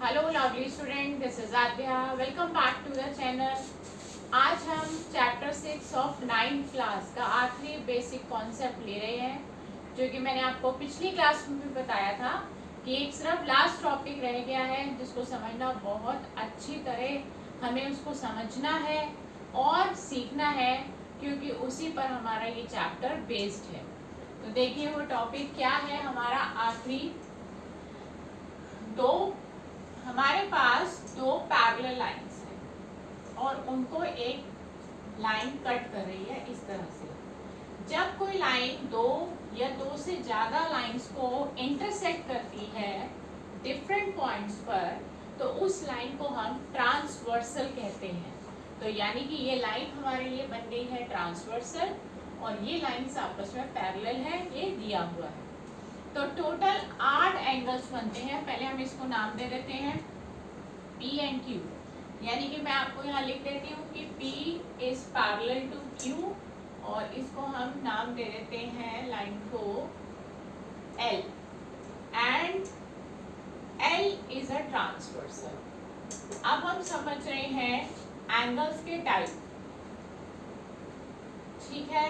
Hello lovely student, this is Aadya. Welcome back to the channel. आज हम chapter 6 of 9th class का आखिरी basic concept ले रहे हैं, जो कि मैंने आपको पिछली क्लास में भी बताया था कि एक सिर्फ लास्ट टॉपिक रह गया है जिसको समझना बहुत अच्छी तरह हमें उसको समझना है और सीखना है, क्योंकि उसी पर हमारा ये चैप्टर बेस्ड है। तो देखिए वो टॉपिक क्या है हमारा आखिरी। दो हमारे पास दो पैरेलल लाइंस हैं और उनको एक लाइन कट कर रही है इस तरह से। जब कोई लाइन दो या दो से ज़्यादा लाइंस को इंटरसेक्ट करती है डिफरेंट पॉइंट्स पर, तो उस लाइन को हम ट्रांसवर्सल कहते हैं। तो यानी कि ये लाइन हमारे लिए बन गई है ट्रांसवर्सल और ये लाइंस आपस में पैरेलल है, ये दिया हुआ है। तो टोटल 8 एंगल्स बनते हैं। पहले हम इसको नाम दे देते हैं P एंड Q, यानी कि मैं आपको यहाँ लिख देती हूँ कि P is parallel to Q और इसको हम नाम दे देते हैं लाइन को L and L is a transversal. अब हम समझ रहे हैं एंगल्स के टाइप, ठीक है।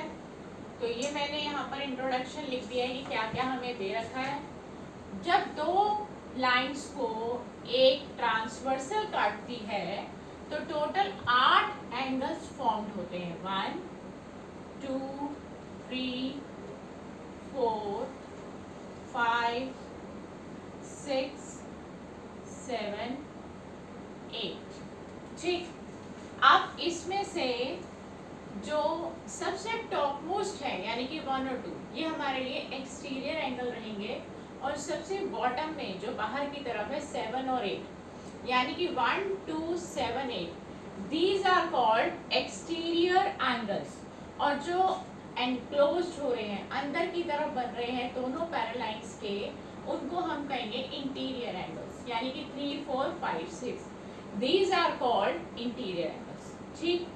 तो ये मैंने यहाँ पर इंट्रोडक्शन लिख दिया है कि क्या क्या हमें दे रखा है। जब दो लाइंस को एक ट्रांसवर्सल काटती है तो टोटल 8 एंगल्स फॉर्म्ड होते हैं। 1 2 3 4 5 6 7 8, ठीक। अब इसमें से जो सबसे टॉप मोस्ट है यानी कि 1 और 2, ये हमारे लिए एक्सटीरियर एंगल रहेंगे और सबसे बॉटम में जो बाहर की तरफ है 7 और 8, यानी कि 1 2 7 8, these are called exterior angles. और जो एनक्लोज्ड हो रहे हैं, अंदर की तरफ बन रहे हैं दोनों पैरेलल लाइंस के, उनको हम कहेंगे इंटीरियर एंगल्स, यानी कि 3 4 5 6, these are called interior angles, ठीक।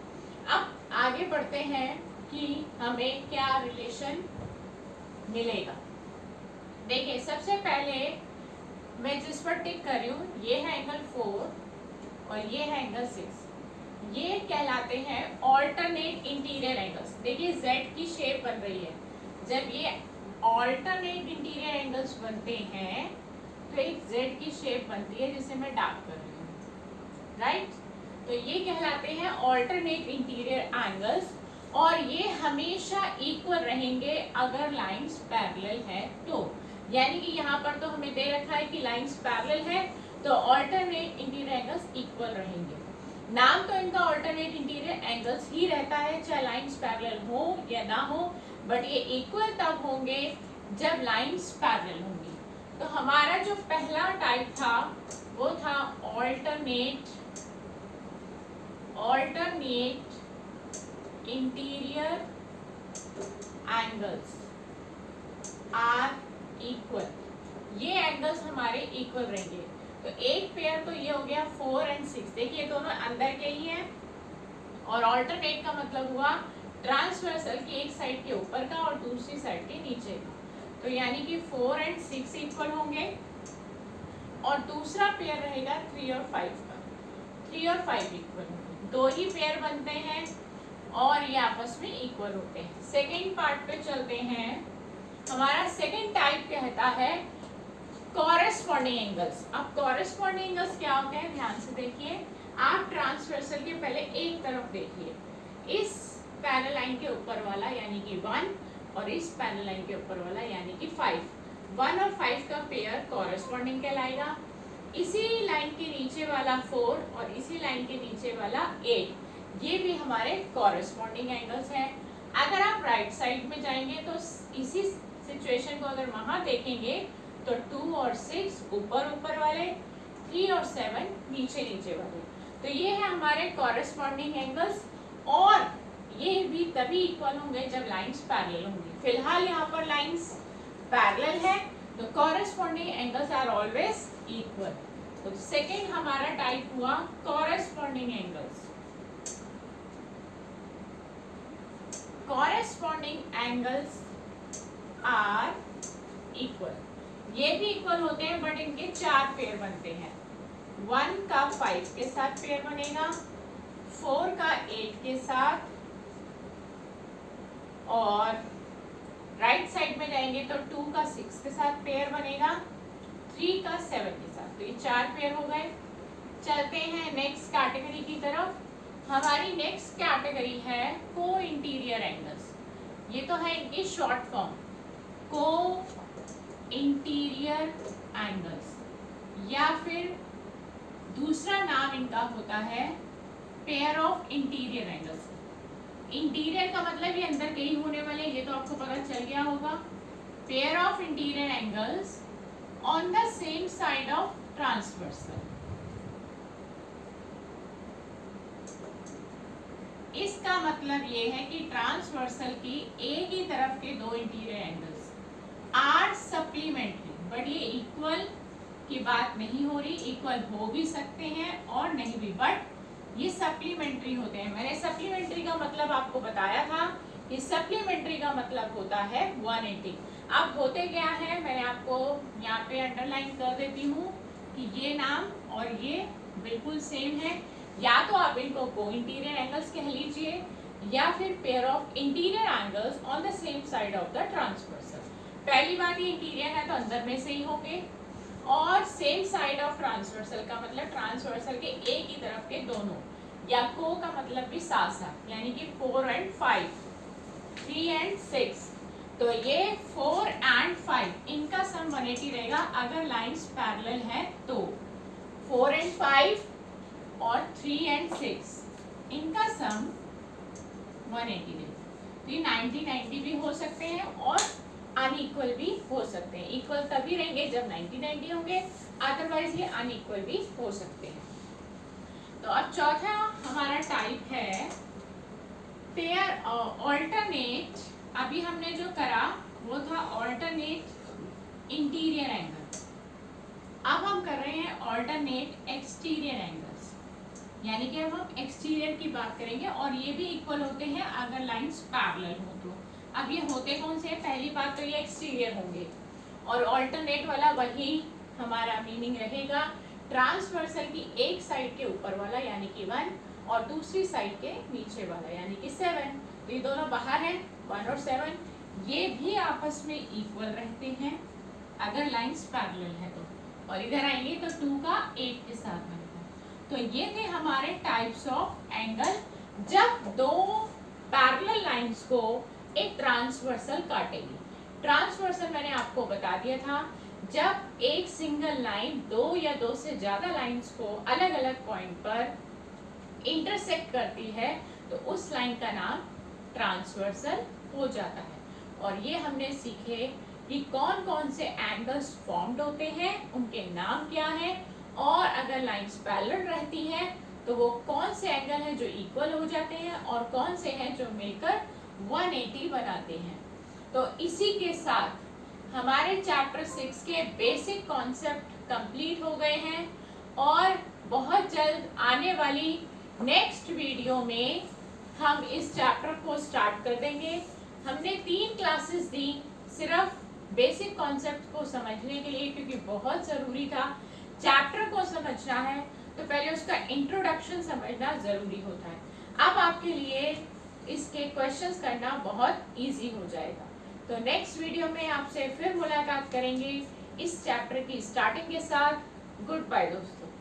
अब आगे बढ़ते हैं कि हमें क्या रिलेशन मिलेगा। देखिए सबसे पहले मैं जिस पर टिक कर रही हूँ, ये है एंगल 4 और ये है एंगल 6। ये कहलाते हैं ऑल्टरनेट इंटीरियर एंगल्स। देखिए Z की शेप बन रही है। जब ये ऑल्टरनेट इंटीरियर एंगल्स बनते हैं तो एक Z की शेप बनती है, जिसे मैं डार्क कर रही हूँ, राइट। तो ये कहलाते हैं ऑल्टरनेट इंटीरियर एंगल्स और ये हमेशा इक्वल रहेंगे अगर लाइंस पैरेलल है तो। यानी कि यहाँ पर तो हमें दे रखा है कि लाइंस पैरेलल है तो ऑल्टरनेट इंटीरियर एंगल्स इक्वल रहेंगे। नाम तो इनका ऑल्टरनेट इंटीरियर एंगल्स ही रहता है, चाहे लाइंस पैरेलल हो या ना हो, बट ये इक्वल तब होंगे जब लाइंस पैरेलल होंगी। तो हमारा जो पहला टाइप था वो था alternate interior angles are equal. ये एंगल्स हमारे इक्वल रहेंगे। तो एक पेयर तो ये हो गया 4 और 6। देखिए दोनों अंदर के ही हैं और ऑल्टरनेट का मतलब हुआ ट्रांसवर्सल की एक साइड के ऊपर का और दूसरी साइड के नीचे का। तो यानी कि 4 और 6 इक्वल होंगे और दूसरा पेयर रहेगा 3 और 5 का। 3 और 5 इक्वल होंगे, दो ही पेयर बनते हैं और ये आपस में इक्वल होते हैं। सेकेंड पार्ट पे चलते हैं। हमारा सेकेंड टाइप कहता है कॉरेस्पॉन्डिंग एंगल्स। अब कॉरेस्पॉन्डिंग एंगल्स क्या होते हैं, ध्यान से देखिए। आप ट्रांसवर्सल के पहले एक तरफ देखिए, इस पैरेलल लाइन के ऊपर वाला यानी कि 1 और इस पैरेलल लाइन के ऊपर वाला यानी कि 5। 1 और 5 का पेयर कॉरेस्पॉन्डिंग कहलाएगा। इसी लाइन के नीचे वाला 4 और इसी लाइन के नीचे वाला 8, ये भी हमारे कॉरेस्पॉन्डिंग एंगल्स हैं। अगर आप राइट साइड में जाएंगे तो इसी सिचुएशन को अगर वहां देखेंगे तो 2 और 6 ऊपर ऊपर वाले, 3 और 7 नीचे नीचे वाले। तो ये है हमारे कॉरेस्पॉन्डिंग एंगल्स और ये भी तभी इक्वल होंगे जब लाइंस पैरेलल होंगी। फिलहाल यहाँ पर लाइंस पैरेलल है तो corresponding angles are always equal. तो सेकेंड हमारा टाइप हुआ corresponding angles. Corresponding angles are equal. ये भी इक्वल होते हैं बट इनके 4 पेयर बनते हैं। 1 का 5 के साथ पेयर बनेगा, 4 का 8 के साथ, और राइट साइड में जाएंगे तो 2 का 6 के साथ पेयर बनेगा, 3 का 7 के साथ। तो ये 4 पेयर हो गए। चलते हैं नेक्स्ट कैटेगरी की तरफ। हमारी नेक्स्ट कैटेगरी है को इंटीरियर एंगल्स। ये तो है इनकी शॉर्ट फॉर्म, को इंटीरियर एंगल्स, या फिर दूसरा नाम इनका होता है pair of interior angles. Interior का मतलब ये अंदर के ही होने वाले, ये तो आपको पता चल गया होगा। Pair of interior angles on the same side of transversal. इसका मतलब ये है कि ट्रांसवर्सल की एक ही तरफ के दो interior angles are supplementary, but ये इक्वल की बात नहीं हो रही, इक्वल हो भी सकते हैं और नहीं भी, बट ये सप्लीमेंट्री होते हैं। मैंने सप्लीमेंट्री का मतलब आपको बताया था कि सप्लीमेंट्री का मतलब होता है 180। अब होते क्या है, मैंने आपको यहाँ पे अंडरलाइन कर देती हूँ कि ये नाम और ये बिल्कुल सेम है। या तो आप इनको को इंटीरियर एंगल्स कह लीजिए, या फिर pair of interior angles on the same side of the transversal. पहली बात, ये इंटीरियर है तो अंदर में से ही होंगे, और सेम साइड ऑफ ट्रांसवर्सल का मतलब ट्रांसवर्सल के एक ही तरफ के दोनों, या को का मतलब भी साथ साथ, यानी कि 4 and 5, 3 and 6। तो ये 4 and 5 इनका सम 180 रहेगा अगर लाइंस पैरेलल है तो। 4 and 5 और 3 and 6 इनका सम 180 रहेगा। तो ये 90-90 भी हो सकते हैं और अनइक्वल भी हो सकते हैं। इक्वल तभी रहेंगे जब 90-90 होंगे, अदरवाइज ये अनइक्वल भी हो सकते हैं। तो अब चौथा हमारा टाइप है पेयर ऑल्टरनेट। अभी हमने जो करा वो था ऑल्टरनेट इंटीरियर एंगल, अब हम कर रहे हैं ऑल्टरनेट एक्सटीरियर एंगल्स, यानी कि अब हम एक्सटीरियर की बात करेंगे और ये भी इक्वल होते हैं अगर लाइंस पैरेलल हो तो। अब ये होते कौन से हैं? पहली बात तो ये एक्सटीरियर होंगे, और ऑल्टरनेट वाला वही हमारा मीनिंग रहेगा, ट्रांसवर्सल की एक साइड के ऊपर वाला यानी कि 1 और दूसरी साइड के नीचे वाला यानी कि 7। तो ये दोनों बाहर हैं, 1 और 7, ये भी आपस में इक्वल रहते हैं अगर लाइंस पैरेलल है तो, और इधर आएंगे तो 2 का 8 के साथ बनेगा। तो ये थे हमारे टाइप्स ऑफ एंगल जब दो पैरेलल लाइंस को एक ट्रांसवर्सल काटेगी। ट्रांसवर्सल मैंने आपको बता दिया था, जब एक सिंगल लाइन दो या दो से ज्यादा लाइंस को अलग अलग पॉइंट पर इंटरसेक्ट करती है तो उस लाइन का नाम ट्रांसवर्सल हो जाता है। और ये हमने सीखे कि कौन कौन से एंगल्स फॉर्म्ड होते हैं, उनके नाम क्या है, और अगर लाइंस पैरेलल रहती हैं तो वो कौन से एंगल हैं जो इक्वल हो जाते हैं और कौन से हैं जो मिलकर 180 बनाते हैं। तो इसी के साथ हमारे चैप्टर 6 के बेसिक कॉन्सेप्ट कंप्लीट हो गए हैं, और बहुत जल्द आने वाली नेक्स्ट वीडियो में हम इस चैप्टर को स्टार्ट कर देंगे। हमने 3 क्लासेस दी सिर्फ बेसिक कॉन्सेप्ट को समझने के लिए, क्योंकि बहुत ज़रूरी था। चैप्टर को समझना है तो पहले उसका इंट्रोडक्शन समझना ज़रूरी होता है। अब आपके लिए इसके क्वेश्चंस करना बहुत इजी हो जाएगा। तो नेक्स्ट वीडियो में आपसे फिर मुलाकात करेंगे इस चैप्टर की स्टार्टिंग के साथ। गुड बाय दोस्तों।